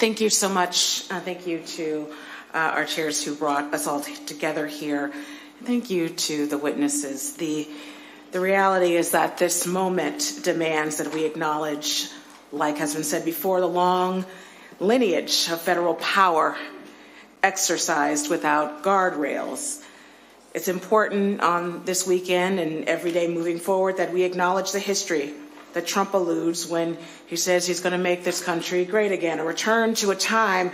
Thank you so much. Thank you to our chairs who brought us all together here. Thank you to the witnesses. The reality is that this moment demands that we acknowledge, like has been said before, the long lineage of federal power exercised without guardrails. It's important on this weekend and every day moving forward that we acknowledge the history that Trump alludes when he says he's going to make this country great again, a return to a time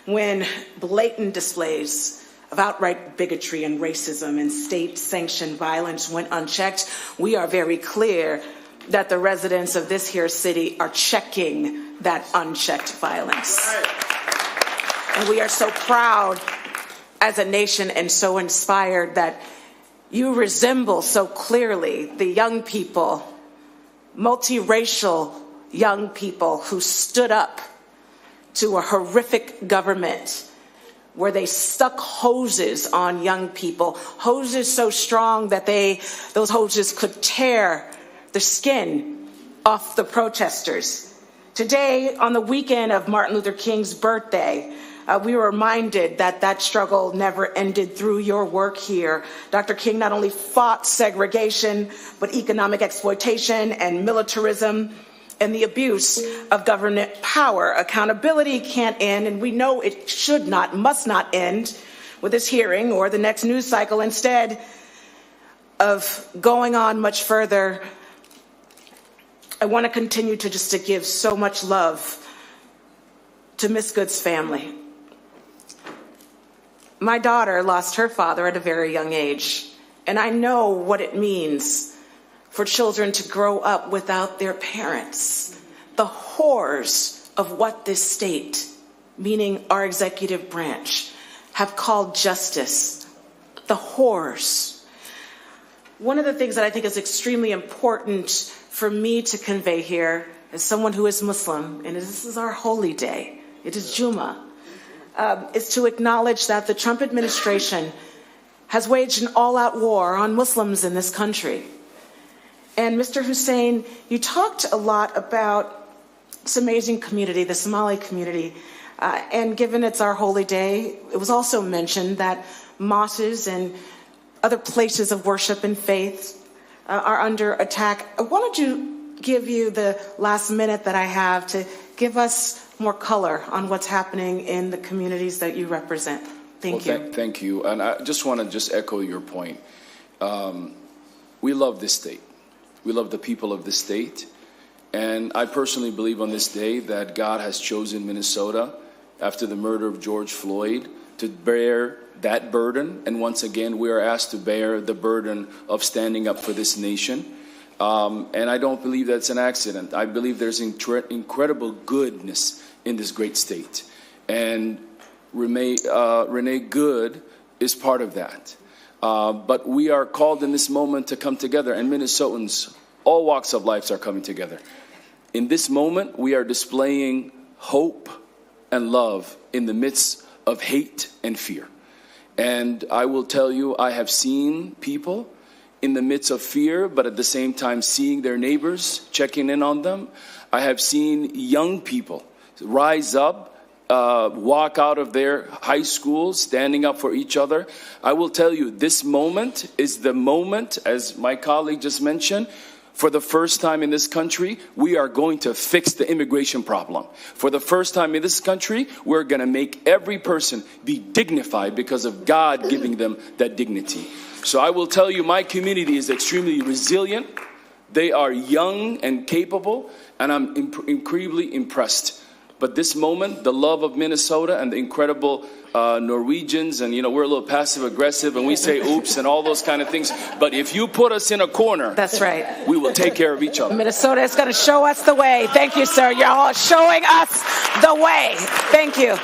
when blatant displays of outright bigotry and racism and state-sanctioned violence went unchecked. We are very clear that the residents of this here city are checking that unchecked violence. And we are so proud as a nation and so inspired that you resemble so clearly the young people, multiracial young people who stood up to a horrific government where they stuck hoses on young people, hoses so strong that those hoses could tear the skin off the protesters. Today, on the weekend of Martin Luther King's birthday, we were reminded that that struggle never ended through your work here. Dr. King not only fought segregation, but economic exploitation and militarism and the abuse of government power. Accountability can't end, and we know it should not, must not end with this hearing or the next news cycle. Instead of going on much further, I want to continue to give so much love to Miss Good's family. My daughter lost her father at a very young age, and I know what it means for children to grow up without their parents. The horrors of what this state, meaning our executive branch, have called justice. The horrors. One of the things that I think is extremely important for me to convey here as someone who is Muslim, and this is our holy day, it is Jummah, is to acknowledge that the Trump administration has waged an all-out war on Muslims in this country. And Mr. Hussein, you talked a lot about this amazing community, the Somali community, and given it's our holy day, it was also mentioned that mosques and other places of worship and faith are under attack. I wanted to give you the last minute that I have to give us more color on what's happening in the communities that you represent. Thank you. Thank you. And I just want to echo your point. We love this state. We love the people of this state. And I personally believe on this day that God has chosen Minnesota after the murder of George Floyd to bear that burden. And once again, we are asked to bear the burden of standing up for this nation. And I don't believe that's an accident. I believe there's incredible goodness in this great state. And Renee Good is part of that. But we are called in this moment to come together, and Minnesotans, all walks of life are coming together. In this moment, we are displaying hope and love in the midst of hate and fear. And I will tell you, I have seen people in the midst of fear, but at the same time seeing their neighbors, checking in on them. I have seen young people rise up, walk out of their high schools, standing up for each other. I will tell you, this moment is the moment, as my colleague just mentioned, for the first time in this country, we are going to fix the immigration problem. For the first time in this country, we're going to make every person be dignified because of God giving them that dignity. So I will tell you, my community is extremely resilient. They are young and capable, and I'm incredibly impressed. But this moment, the love of Minnesota and the incredible Norwegians, and we're a little passive aggressive and we say oops and all those kind of things. But if you put us in a corner, that's right, we will take care of each other. Minnesota is going to show us the way. Thank you, sir. You're all showing us the way. Thank you.